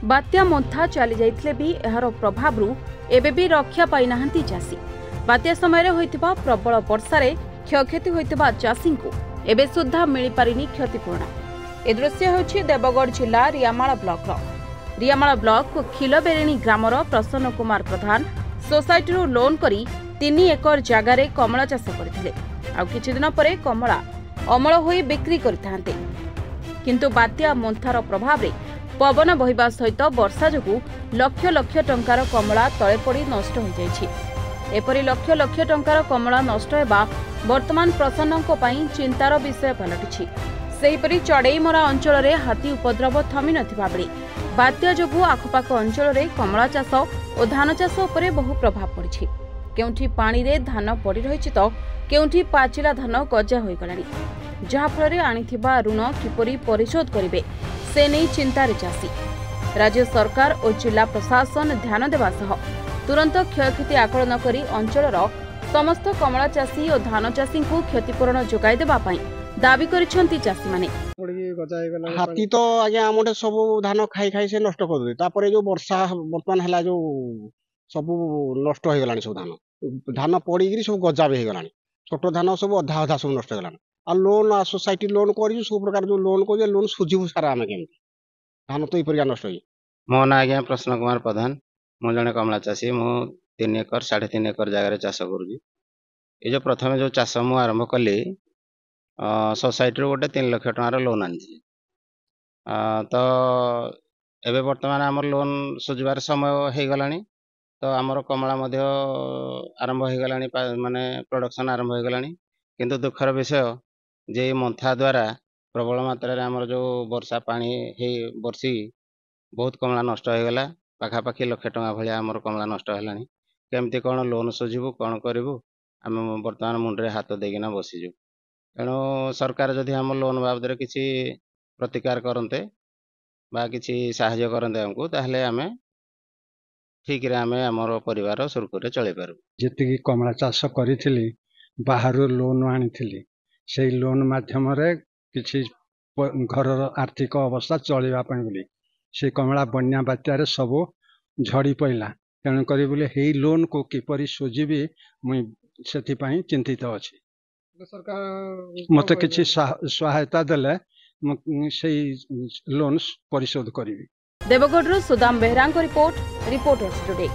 बात्या Montha चली जाइथिले भी एहार प्रभावरू एबे भी रक्षा पाई नाहंती चासी। बात्या समय होइतिबा प्रबल वर्षारे क्षयक्षति होइतिबा चासी को एबे सुद्धा मिली पारिनी क्षतिपूर्ण। ए दृश्य होछि देवगढ़ जिला रियामाल ब्लॉक रियामाल ब्लॉक खिलबेरेणी ग्रामर प्रसन्न कुमार प्रधान सोसाइटी लोन करी 3 एकर जगार कमला चाष करथिले। आउ किछि दिन परे कमला अमल होई बिक्री करथांते, किंतु बात्या मोन्थार प्रभाव रे पवन बहिबा सहित वर्षा जोगु लक्ष लक्ष टंकार कमला तळे पड़ी नष्ट हो जाइछि। एपरि लक्ष लक्ष टंकार कमला नष्ट हेबा वर्तमान प्रसन्नक पई चिंतार विषय पलटिछि। सेहिपरि चढ़ईमरा अंचल रे हाथी उपद्रव थमी नथिबा बेले बात्या जोगु आखपाख अंचल रे कमला चाष और धान चाष उपरे बहु प्रभाव पड़िछि। केउठी पानी रे धान पड़ी रहिछि तो केउठी पाचिला धान गजा होई गलानी, जहा फल रे आनिथिबा ऋण किपरि परिशोध करिवे से नहीं चिंतार चाषी। राज्य सरकार और जिला प्रशासन ध्यान देवा सह तुरंत क्षयक्षति आकलन करी अंचलर समस्त कमला चाषी और धान चाषी को क्षतिपूरण जोगाई देबा पई दाबी करिसेंती चाषी माने। हाथी तो आज्ञा आमटे सब धान खाई खाई से नष्ट कर दे, तापर जो वर्षा वर्तमान है जो सब नष्ट हो गलानी, सब धान पड़ी सब गजा भी हो गलानी, छोट धान सब अधा अधा सब नष्ट हो गलानी। आ लोन सोसाइटी लोन कर सब प्रकार जो लोन कर लोन सुझीबू सारा आम के धान तो यह नष्ट हो। मो ना आज्ञा प्रसन्न कुमार प्रधान, मु जने कमला चाषी। मु 3 एकर 3.5 एकर जगह चाष करुँगी। ये जो प्रथम जो चाष मु आरंभ कली सोसाइटी गोटे 3 लाख टंकार लोन आनी, तो एबे वर्तमान आमर लोन सुझबार समय हो गलानी, तो आमर कमला मध्य आरंभ हो गलानी, माने प्रोडक्शन आरंभ हो गलानी। किंतु दुखर विषय जे मोन्था द्वारा प्रबल मात्रा आमर जो वर्षा पानी बर्षी बहुत कमला नष्ट हो गला। पाखापाखि लक्ष टंका भाया आमर कमला नष्ट है। केमती कौन लोन सुझीबू कौन करूँ आम बर्तमान मुंडे हाथ देकिना बसीजु। तेणु सरकार जदि आम लोन बाबद किसी प्रतिकार करते बा किसी साहाय्य करते आमको, ताहले आमे ठीक रे आमे आमर परिवार सुरखुरे चले पारू। जेतिकी कमला चाष करी बाहर लोन आनी से लोन माध्यम किसी घर आर्थिक अवस्था चलवा बोली से कमला बन्या बात्यार सब झड़ी पड़ा। तेणुक लोन को किपरि सुझीबी मुई से चिंतित अच्छी। मत किसी सहायता देले से लोन परिशोध करी। Deogarh Sudam Behera report, reporters today.